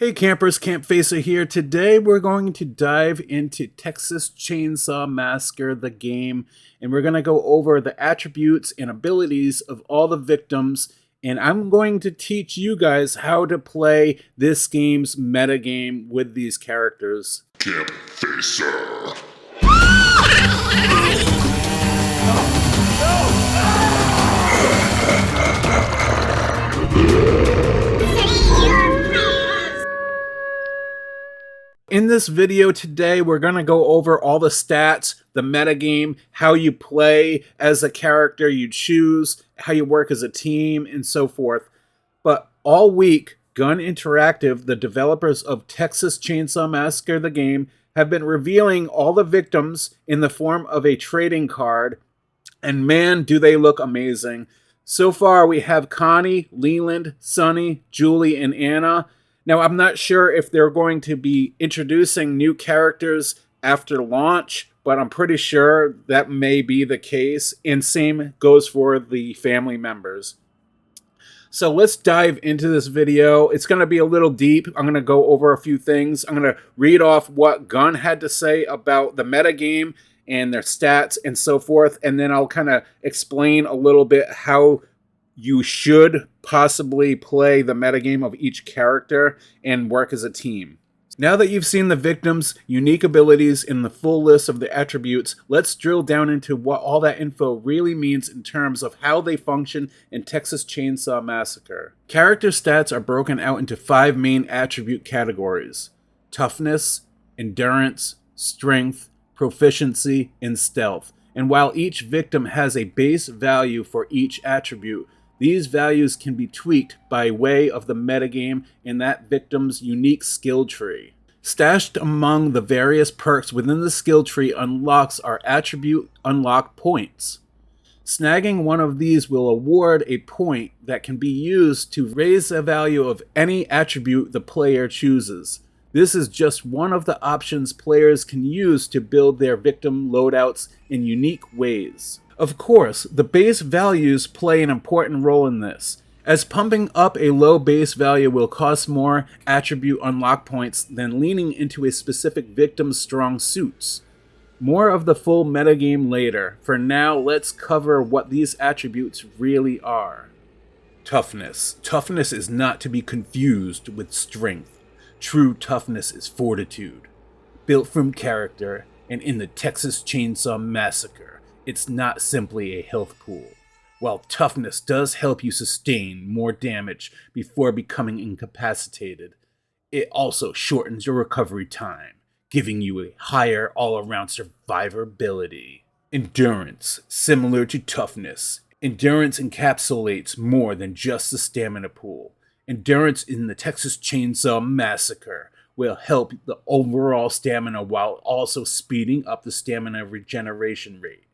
Hey campers, Campfacer here. Today we're going to dive into Texas Chainsaw Massacre, the game, and we're going to go over the attributes and abilities of all the victims, and I'm going to teach you guys how to play this game's metagame with these characters. Campfacer. In this video today, we're going to go over all the stats, the metagame, how you play as a character you choose, how you work as a team, and so forth. But all week, Gun Interactive, the developers of Texas Chainsaw Massacre the game, have been revealing all the victims in the form of a trading card, and man, do they look amazing. So far, we have Connie, Leland, Sunny, Julie, and Anna. Now, I'm not sure if they're going to be introducing new characters after launch, but I'm pretty sure that may be the case, and same goes for the family members. So let's dive into this video. It's going to be a little deep. I'm going to go over a few things. I'm going to read off what Gun had to say about the metagame and their stats and so forth, and then I'll kind of explain a little bit how you should possibly play the metagame of each character and work as a team. Now that you've seen the victims' unique abilities and the full list of the attributes, let's drill down into what all that info really means in terms of how they function in Texas Chainsaw Massacre. Character stats are broken out into 5 main attribute categories: toughness, endurance, strength, proficiency, and stealth. And while each victim has a base value for each attribute, these values can be tweaked by way of the metagame and that victim's unique skill tree. Stashed among the various perks within the skill tree unlocks our attribute unlock points. Snagging one of these will award a point that can be used to raise the value of any attribute the player chooses. This is just one of the options players can use to build their victim loadouts in unique ways. Of course, the base values play an important role in this, as pumping up a low base value will cost more attribute unlock points than leaning into a specific victim's strong suits. More of the full metagame later. For now, let's cover what these attributes really are. Toughness. Toughness is not to be confused with strength. True toughness is fortitude, built from character, and in the Texas Chainsaw Massacre, it's not simply a health pool. While toughness does help you sustain more damage before becoming incapacitated, it also shortens your recovery time, giving you a higher all-around survivability. Endurance. Similar to toughness, endurance encapsulates more than just the stamina pool. Endurance in the Texas Chainsaw Massacre will help the overall stamina while also speeding up the stamina regeneration rate,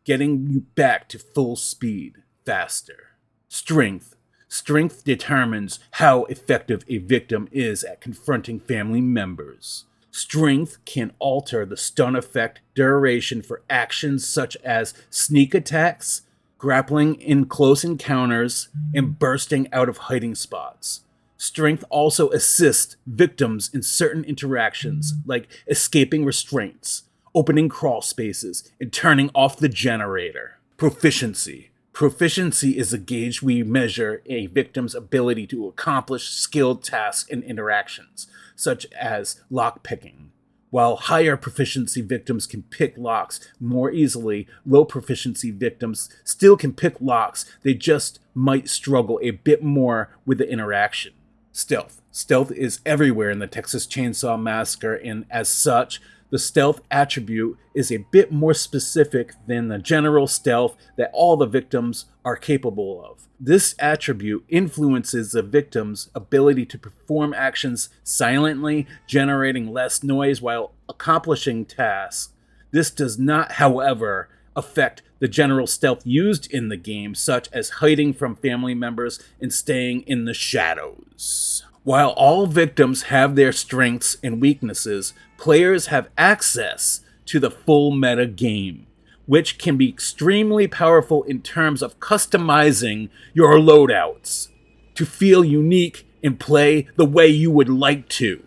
getting you back to full speed faster. Strength. Strength determines how effective a victim is at confronting family members. Strength can alter the stun effect duration for actions such as sneak attacks, grappling in close encounters, and bursting out of hiding spots. Strength also assists victims in certain interactions, like escaping restraints, opening crawl spaces, and turning off the generator. Proficiency. Proficiency is a gauge we measure a victim's ability to accomplish skilled tasks and interactions, such as lockpicking. While higher proficiency victims can pick locks more easily, low proficiency victims still can pick locks, they just might struggle a bit more with the interaction. Stealth. Stealth is everywhere in the Texas Chainsaw Massacre, and as such, the stealth attribute is a bit more specific than the general stealth that all the victims are capable of. This attribute influences the victim's ability to perform actions silently, generating less noise while accomplishing tasks. This does not, however, affect the general stealth used in the game, such as hiding from family members and staying in the shadows. While all victims have their strengths and weaknesses, players have access to the full meta game, which can be extremely powerful in terms of customizing your loadouts to feel unique and play the way you would like to.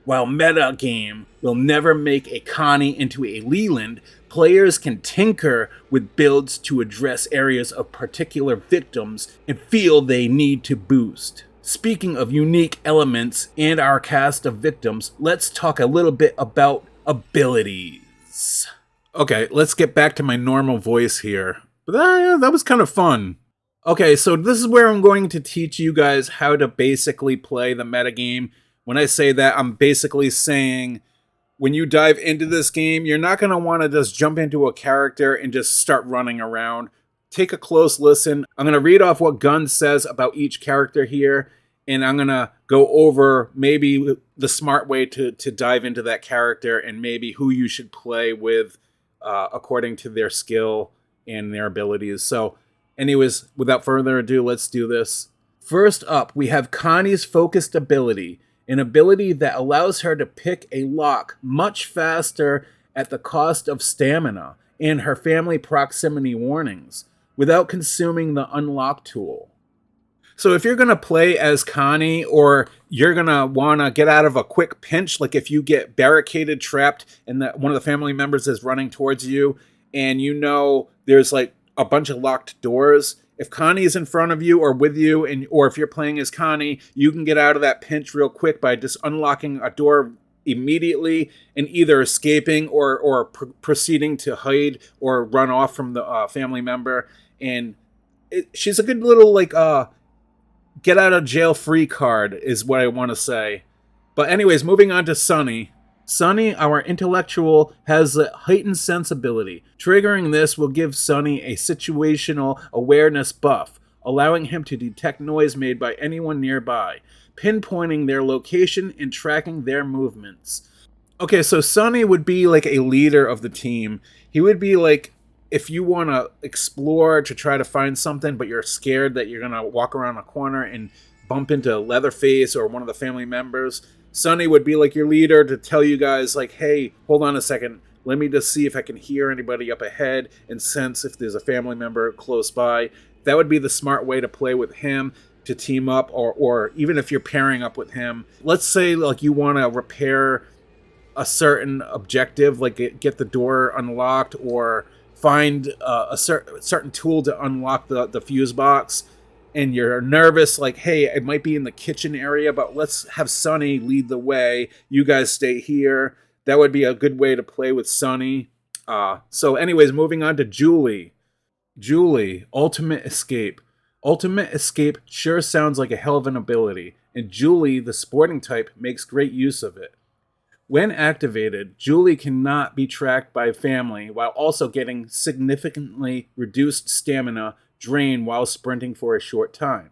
While Metagame will never make a Connie into a Leland, players can tinker with builds to address areas of particular victims and feel they need to boost. Speaking of unique elements and our cast of victims, let's talk a little bit about abilities. Okay, let's get back to my normal voice here. But that was kind of fun. Okay, so this is where I'm going to teach you guys how to basically play the metagame. When I say that, I'm basically saying when you dive into this game, you're not going to want to just jump into a character and just start running around. Take a close listen. I'm going to read off what Gunn says about each character here, and I'm going to go over maybe the smart way to dive into that character and maybe who you should play with according to their skill and their abilities. So anyways, without further ado, let's do this. First up, we have Connie's focused ability, an ability that allows her to pick a lock much faster at the cost of stamina and her family proximity warnings without consuming the unlock tool. So if you're going to play as Connie, or you're going to want to get out of a quick pinch, like if you get barricaded, trapped, and that one of the family members is running towards you, and you know there's like a bunch of locked doors, if Connie is in front of you or with you, or if you're playing as Connie, you can get out of that pinch real quick by just unlocking a door immediately and either escaping or proceeding to hide or run off from the family member. And she's a good little like get out of jail free card is what I want to say. But anyways, moving on to Sunny. Sunny, our intellectual, has a heightened sensibility. Triggering this will give Sunny a situational awareness buff, allowing him to detect noise made by anyone nearby, pinpointing their location and tracking their movements. Okay, so Sunny would be like a leader of the team. He would be like, if you want to explore to try to find something, but you're scared that you're going to walk around a corner and bump into Leatherface or one of the family members, Sunny would be like your leader to tell you guys like, hey, hold on a second. Let me just see if I can hear anybody up ahead and sense if there's a family member close by. That would be the smart way to play with him, to team up, or even if you're pairing up with him. Let's say like you want to repair a certain objective, like get the door unlocked or find a certain tool to unlock the fuse box, and you're nervous, like, hey, it might be in the kitchen area, but let's have Sunny lead the way. You guys stay here. That would be a good way to play with Sunny. So anyways, moving on to Julie. Julie, Ultimate Escape. Ultimate Escape sure sounds like a hell of an ability, and Julie, the sporting type, makes great use of it. When activated, Julie cannot be tracked by family while also getting significantly reduced stamina drain while sprinting for a short time.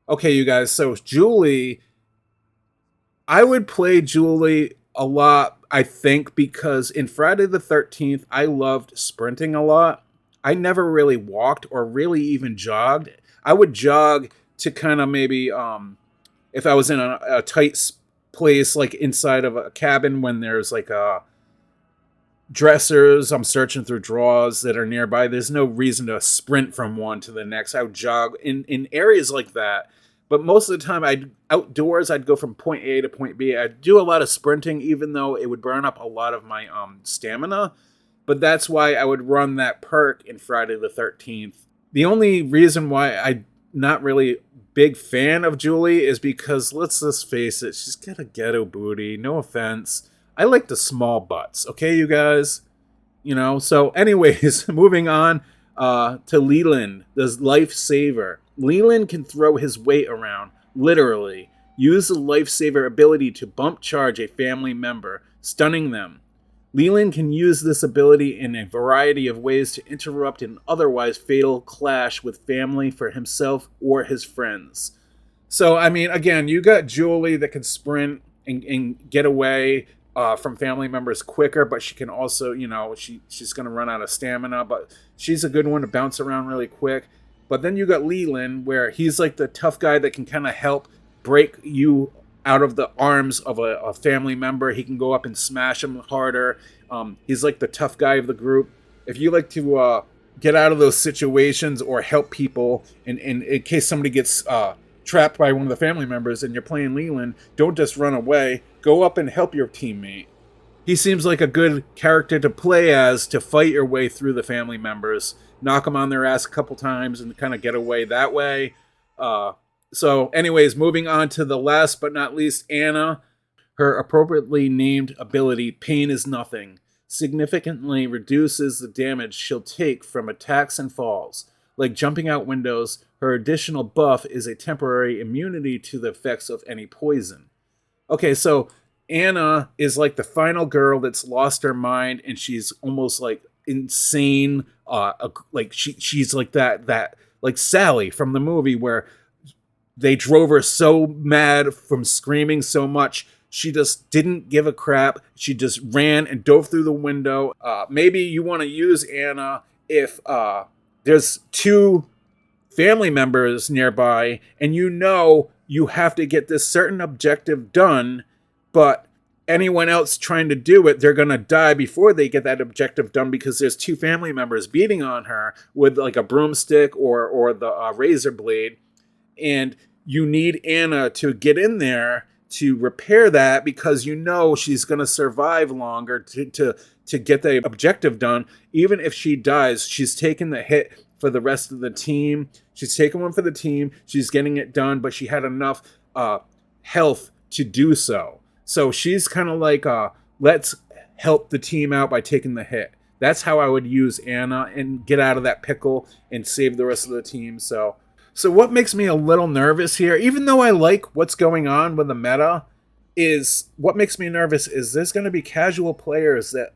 Okay, you guys, so Julie, I would play Julie a lot, I think, because in Friday the 13th, I loved sprinting a lot. I never really walked or really even jogged. I would jog to kind of maybe, if I was in a tight place, like inside of a cabin when there's like dressers, I'm searching through drawers that are nearby. There's no reason to sprint from one to the next. I would jog in areas like that. But most of the time, I'd go from point A to point B. I'd do a lot of sprinting, even though it would burn up a lot of my stamina. But that's why I would run that perk in Friday the 13th. The only reason why I'm not really big fan of Julie is because, let's just face it, she's got a ghetto booty. No offense. I like the small butts, okay, you guys? You know, so anyways, moving on to Leland, the lifesaver. Leland can throw his weight around, literally. Use the lifesaver ability to bump charge a family member, stunning them. Leland can use this ability in a variety of ways to interrupt an otherwise fatal clash with family for himself or his friends. So, I mean, again, you got Julie that can sprint and get away from family members quicker, but she can also, you know, she's going to run out of stamina, but she's a good one to bounce around really quick. But then you got Leland, where he's like the tough guy that can kind of help break you out of the arms of a family member. He can go up and smash him harder. He's like the tough guy of the group. If you like to get out of those situations or help people in case somebody gets trapped by one of the family members and you're playing Leland, don't just run away. Go up and help your teammate. He seems like a good character to play as, to fight your way through the family members, knock them on their ass a couple times and kind of get away that way. So anyways, moving on to the last but not least, Anna. Her appropriately named ability, Pain is Nothing, significantly reduces the damage she'll take from attacks and falls. Like jumping out windows, her additional buff is a temporary immunity to the effects of any poison. Okay, so Anna is like the final girl that's lost her mind, and she's almost like insane. Like she's like that like Sally from the movie where they drove her so mad from screaming so much. She just didn't give a crap. She just ran and dove through the window. Maybe you want to use Anna if there's two family members nearby and you know you have to get this certain objective done, but anyone else trying to do it, they're going to die before they get that objective done because there's two family members beating on her with like a broomstick or the razor blade. And you need Anna to get in there to repair that because you know she's going to survive longer to get the objective done. Even if she dies, she's taking the hit for the rest of the team. She's taking one for the team. She's getting it done, but she had enough health to do so. So she's kind of like, let's help the team out by taking the hit. That's how I would use Anna and get out of that pickle and save the rest of the team. So what makes me a little nervous here, even though I like what's going on with the meta, is what makes me nervous is there's going to be casual players that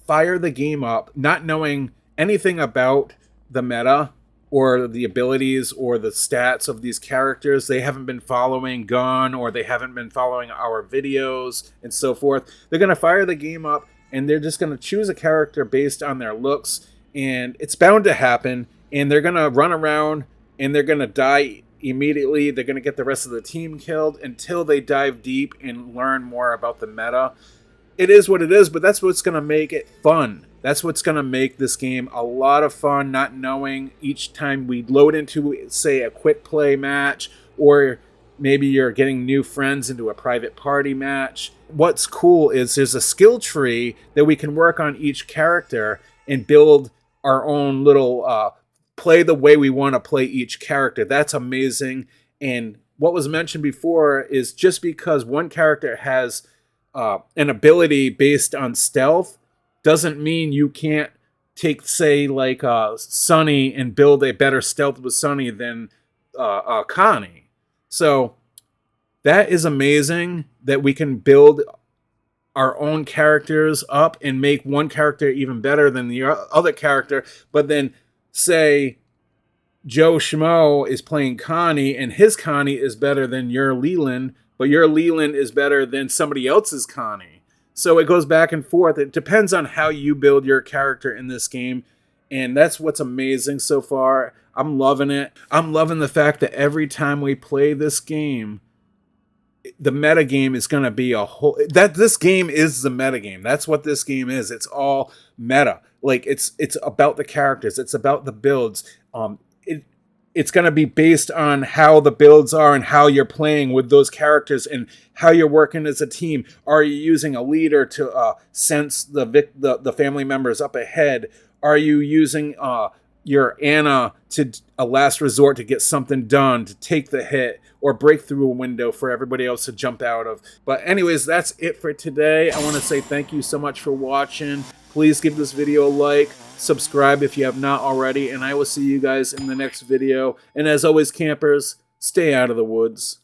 fire the game up not knowing anything about the meta or the abilities or the stats of these characters. They haven't been following Gun or they haven't been following our videos and so forth. They're going to fire the game up and they're just going to choose a character based on their looks, and it's bound to happen, and they're going to run around and they're going to die immediately. They're going to get the rest of the team killed until they dive deep and learn more about the meta. It is what it is, but that's what's going to make it fun. That's what's going to make this game a lot of fun, not knowing each time we load into, say, a quick play match, or maybe you're getting new friends into a private party match. What's cool is there's a skill tree that we can work on each character and build our own little play the way we want to play each character. That's amazing. And what was mentioned before is just because one character has an ability based on stealth doesn't mean you can't take, say, like Sunny and build a better stealth with Sunny than Connie. So that is amazing that we can build our own characters up and make one character even better than the other character, but then say Joe Schmo is playing Connie and his Connie is better than your Leland, but your Leland is better than somebody else's Connie. So it goes back and forth. It depends on how you build your character in this game, and that's what's amazing so far. I'm loving it. I'm loving the fact that every time we play this game, the metagame is going to be a whole... That this game is the metagame. That's what this game is. It's all meta. Like, it's about the characters. It's about the builds. It's going to be based on how the builds are and how you're playing with those characters and how you're working as a team. Are you using a leader to sense the family members up ahead? Are you using your Anna to a last resort to get something done, to take the hit or break through a window for everybody else to jump out of? But anyways, that's it for today. I want to say thank you so much for watching. Please give this video a like, subscribe if you have not already, and I will see you guys in the next video. And as always, campers, stay out of the woods.